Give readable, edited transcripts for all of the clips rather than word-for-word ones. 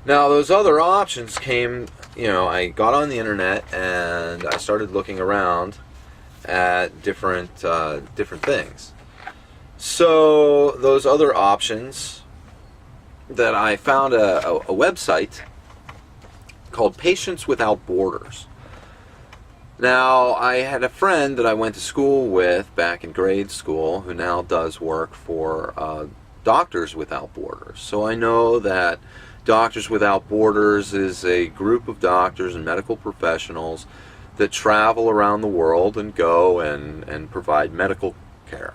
Now, those other options came, I got on the internet and I started looking around at different things. So, those other options that I found a website called Patients Without Borders. Now, I had a friend that I went to school with back in grade school who now does work for Doctors Without Borders. So I know that Doctors Without Borders is a group of doctors and medical professionals that travel around the world and go and provide medical care.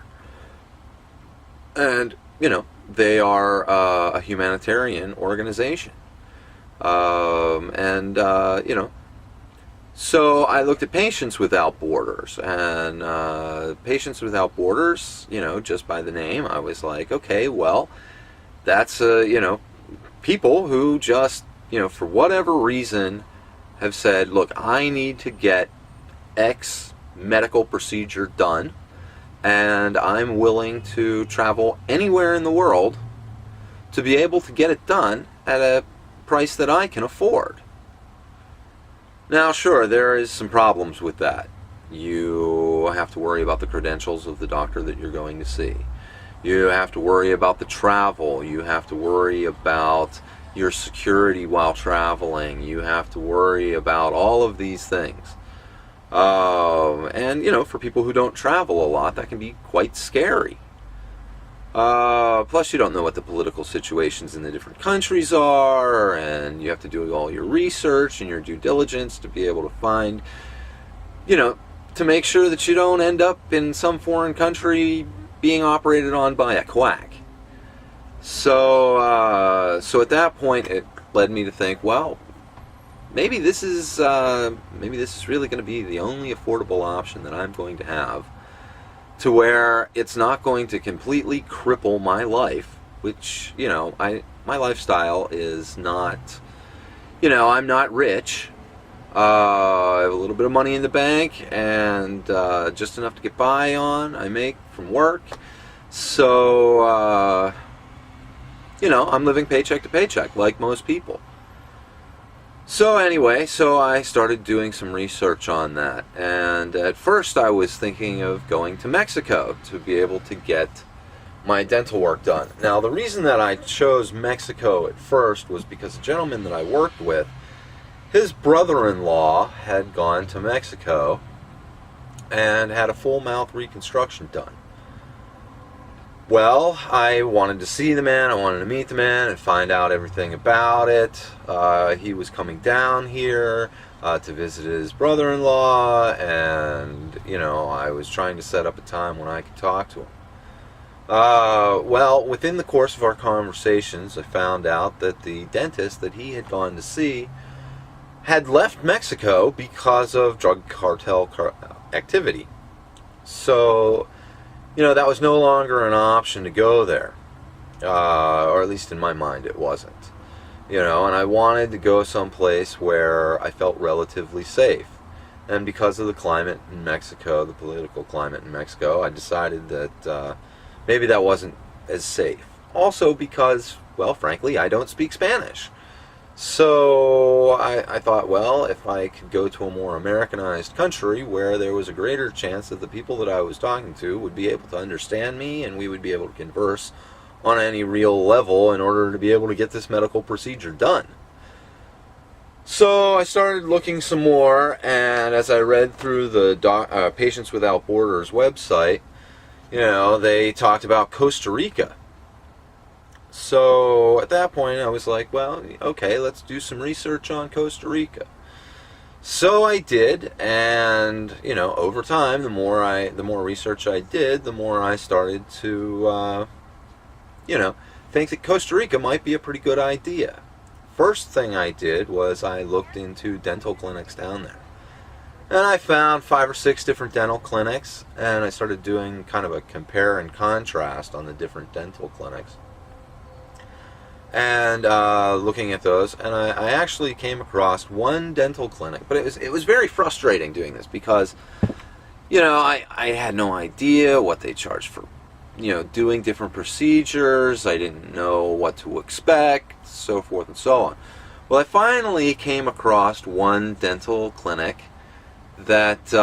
And, they are a humanitarian organization. So I looked at Patients Without Borders, and Patients Without Borders, just by the name, I was like, okay, well, that's, people who just, for whatever reason have said, look, I need to get X medical procedure done, and I'm willing to travel anywhere in the world to be able to get it done at a price that I can afford. Now, sure, there is some problems with that. You have to worry about the credentials of the doctor that you're going to see. You have to worry about the travel. You have to worry about your security while traveling. You have to worry about all of these things. For people who don't travel a lot, that can be quite scary. Plus, you don't know what the political situations in the different countries are, and you have to do all your research and your due diligence to be able to find, to make sure that you don't end up in some foreign country being operated on by a quack. So at that point, it led me to think, well, maybe this is really going to be the only affordable option that I'm going to have, to where it's not going to completely cripple my life, which, my lifestyle is not, I'm not rich. I have a little bit of money in the bank and just enough to get by on, I make from work. So, I'm living paycheck to paycheck like most people. So anyway, I started doing some research on that, and at first I was thinking of going to Mexico to be able to get my dental work done. Now, the reason that I chose Mexico at first was because a gentleman that I worked with, his brother-in-law had gone to Mexico and had a full mouth reconstruction done. Well, I wanted to see the man, I wanted to meet the man and find out everything about it. He was coming down here to visit his brother-in-law, and, I was trying to set up a time when I could talk to him. Well, within the course of our conversations, I found out that the dentist that he had gone to see had left Mexico because of drug cartel activity. So, that was no longer an option to go there. Or at least in my mind it wasn't. And I wanted to go someplace where I felt relatively safe. And because of the climate in Mexico, the political climate in Mexico, I decided that maybe that wasn't as safe. Also because, well, frankly, I don't speak Spanish. So I thought, well, if I could go to a more Americanized country where there was a greater chance that the people that I was talking to would be able to understand me and we would be able to converse on any real level in order to be able to get this medical procedure done. So I started looking some more, and as I read through the Patients Without Borders website, they talked about Costa Rica. So at that point I was like, well, okay, let's do some research on Costa Rica. So I did, and over time, the more research I did, the more I started to think that Costa Rica might be a pretty good idea. First thing I did was I looked into dental clinics down there. And I found 5 or 6 different dental clinics, and I started doing kind of a compare and contrast on the different dental clinics. And looking at those, and I actually came across one dental clinic, but it was very frustrating doing this because, I had no idea what they charged for, doing different procedures. I didn't know what to expect, so forth and so on. Well, I finally came across one dental clinic that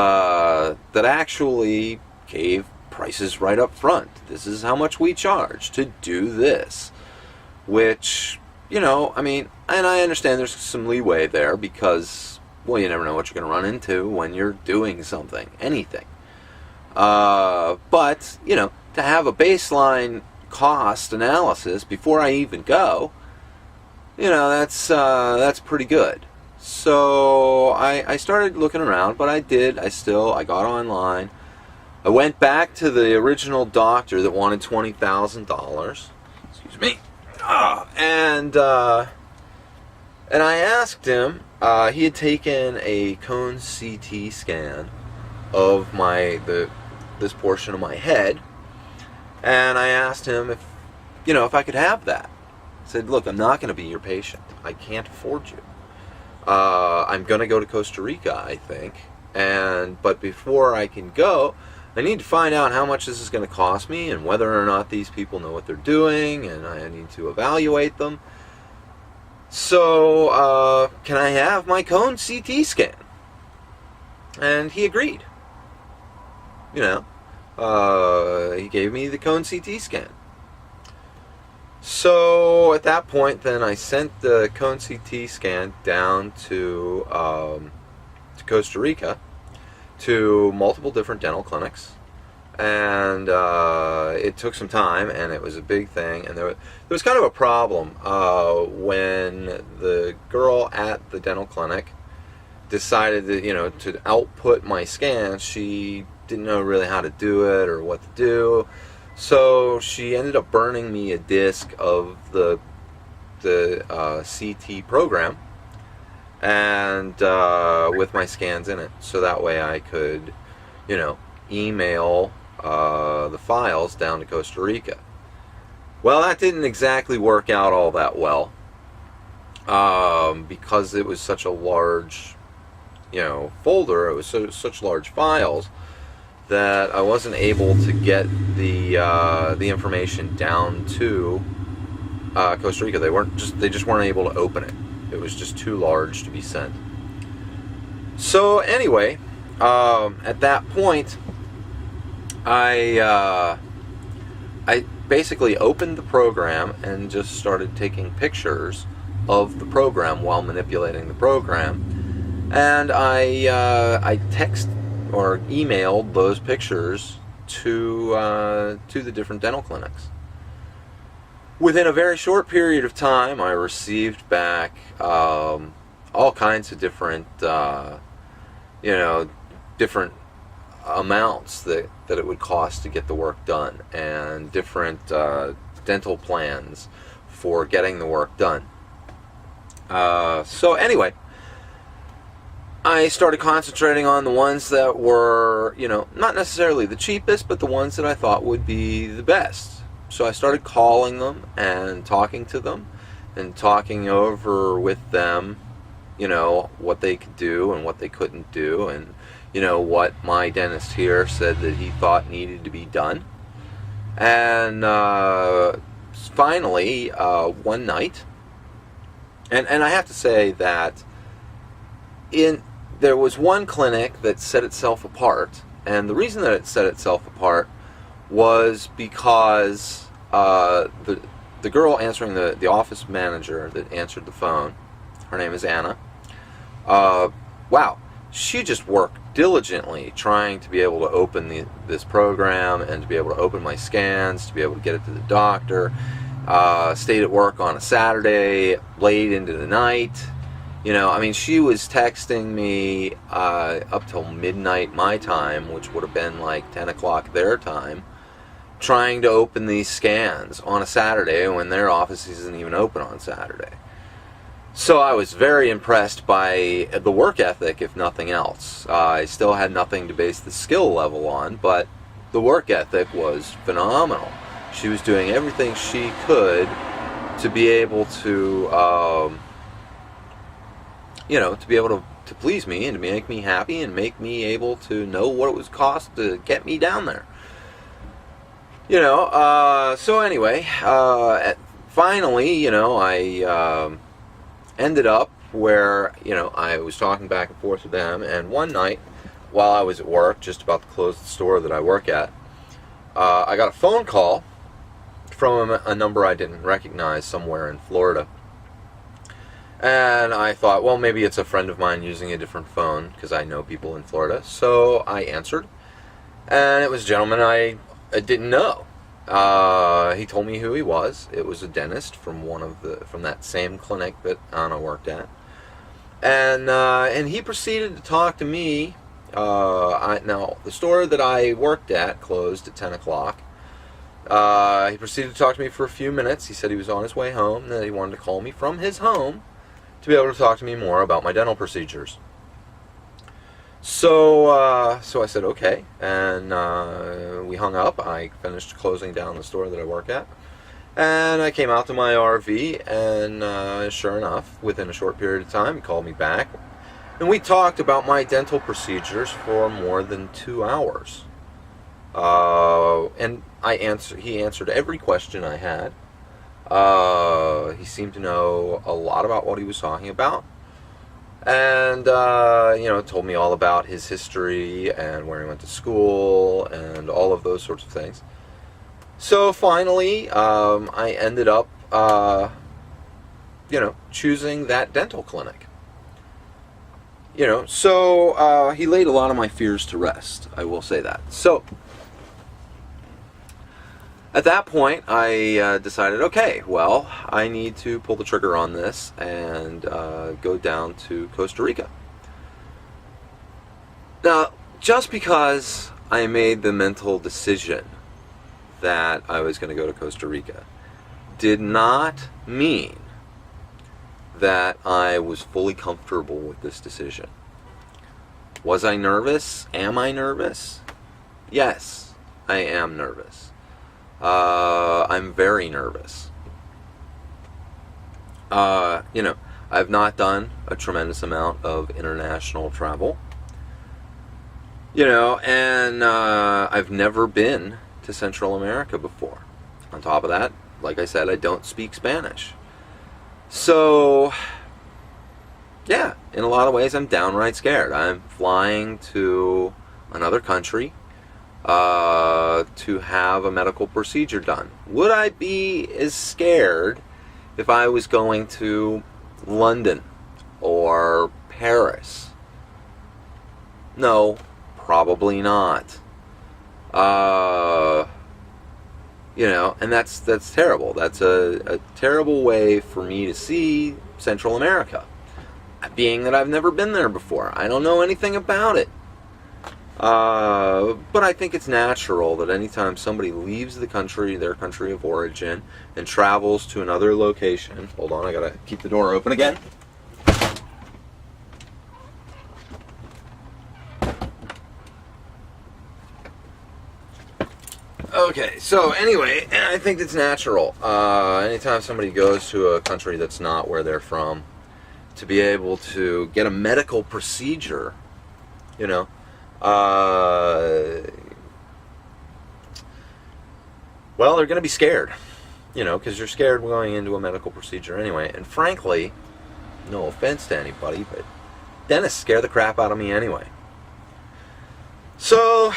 actually gave prices right up front. This is how much we charge to do this, which, I mean, and I understand there's some leeway there because, well, you never know what you're going to run into when you're doing something, anything. But, to have a baseline cost analysis before I even go, that's pretty good. So I started looking around, but I got online. I went back to the original doctor that wanted $20,000. Excuse me. And I asked him, he had taken a cone CT scan of this portion of my head, and I asked him if I could have that. I said, look, I'm not going to be your patient. I can't afford you. I'm going to go to Costa Rica, I think, but before I can go, I need to find out how much this is going to cost me and whether or not these people know what they're doing, and I need to evaluate them. So, can I have my cone CT scan? And he agreed. He gave me the cone CT scan. So, at that point, then I sent the cone CT scan down to Costa Rica to multiple different dental clinics. And it took some time, and it was a big thing. And there was kind of a problem when the girl at the dental clinic decided that, to output my scans. She didn't know really how to do it or what to do. So she ended up burning me a disc of the CT program, and with my scans in it, so that way I could, email the files down to Costa Rica. Well, that didn't exactly work out all that well, because it was such a large, folder. It was such large files that I wasn't able to get the information down to Costa Rica. They just weren't able to open it. It was just too large to be sent. So anyway, at that point, I basically opened the program and just started taking pictures of the program while manipulating the program, and I text or emailed those pictures to the different dental clinics. Within a very short period of time, I received back all kinds of different different amounts that it would cost to get the work done, and different dental plans for getting the work done. So anyway, I started concentrating on the ones that were, not necessarily the cheapest, but the ones that I thought would be the best. So I started calling them and talking to them and talking over with them, what they could do and what they couldn't do, and, what my dentist here said that he thought needed to be done. And finally, one night, and I have to say that there was one clinic that set itself apart, and the reason that it set itself apart was because the girl answering the office manager that answered the phone, her name is Anna. Wow, she just worked diligently trying to be able to open this program and to be able to open my scans, to be able to get it to the doctor. Stayed at work on a Saturday, late into the night. She was texting me up till midnight my time, which would have been like 10 o'clock their time, trying to open these scans on a Saturday when their office isn't even open on Saturday. So I was very impressed by the work ethic, if nothing else. I still had nothing to base the skill level on, but the work ethic was phenomenal. She was doing everything she could to be able to, to be able to please me and to make me happy and make me able to know what it was cost to get me down there. So anyway, finally, ended up where, I was talking back and forth with them, and one night, while I was at work, just about to close the store that I work at, I got a phone call from a number I didn't recognize somewhere in Florida. And I thought, well, maybe it's a friend of mine using a different phone, because I know people in Florida. So I answered, and it was a gentleman I didn't know. He told me who he was. It was a dentist from from that same clinic that Anna worked at, and he proceeded to talk to me. Now the store that I worked at closed at 10 o'clock. He proceeded to talk to me for a few minutes. He said he was on his way home, and that he wanted to call me from his home to be able to talk to me more about my dental procedures. So I said okay, and we hung up. I finished closing down the store that I work at, and I came out to my RV, and sure enough, within a short period of time, he called me back, and we talked about my dental procedures for more than 2 hours. And he answered every question I had. He seemed to know a lot about what he was talking about. And, told me all about his history and where he went to school and all of those sorts of things. So finally, I ended up, choosing that dental clinic. So he laid a lot of my fears to rest, I will say that. So at that point, I decided, okay, well, I need to pull the trigger on this and go down to Costa Rica. Now, just because I made the mental decision that I was going to go to Costa Rica did not mean that I was fully comfortable with this decision. Was I nervous? Am I nervous? Yes, I am nervous. I'm very nervous. I've not done a tremendous amount of international travel. And I've never been to Central America before. On top of that, like I said, I don't speak Spanish. So, yeah, in a lot of ways, I'm downright scared. I'm flying to another country to have a medical procedure done. Would I be as scared if I was going to London or Paris? No, probably not. And that's terrible. That's a terrible way for me to see Central America. Being that I've never been there before. I don't know anything about it. But I think it's natural that anytime somebody leaves the country, their country of origin, and travels to another location... Hold on, I gotta keep the door open again. Okay, so anyway, I think it's natural. Anytime somebody goes to a country that's not where they're from, to be able to get a medical procedure, well, they're going to be scared, because you're scared going into a medical procedure anyway. And frankly, no offense to anybody, but dentists scare the crap out of me anyway. So,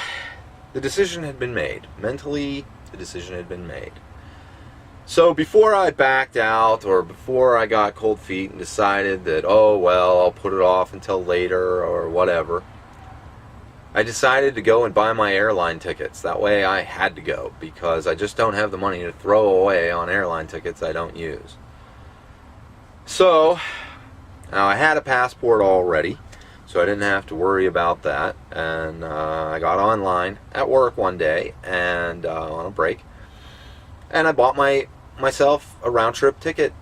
the decision had been made. Mentally, the decision had been made. So before I backed out, or before I got cold feet and decided that, oh, well, I'll put it off until later, or whatever, I decided to go and buy my airline tickets. That way I had to go, because I just don't have the money to throw away on airline tickets I don't use. So, now I had a passport already, so I didn't have to worry about that. And I got online at work one day, and on a break, and I bought myself a round-trip ticket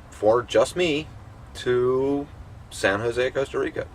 for just me to San Jose, Costa Rica.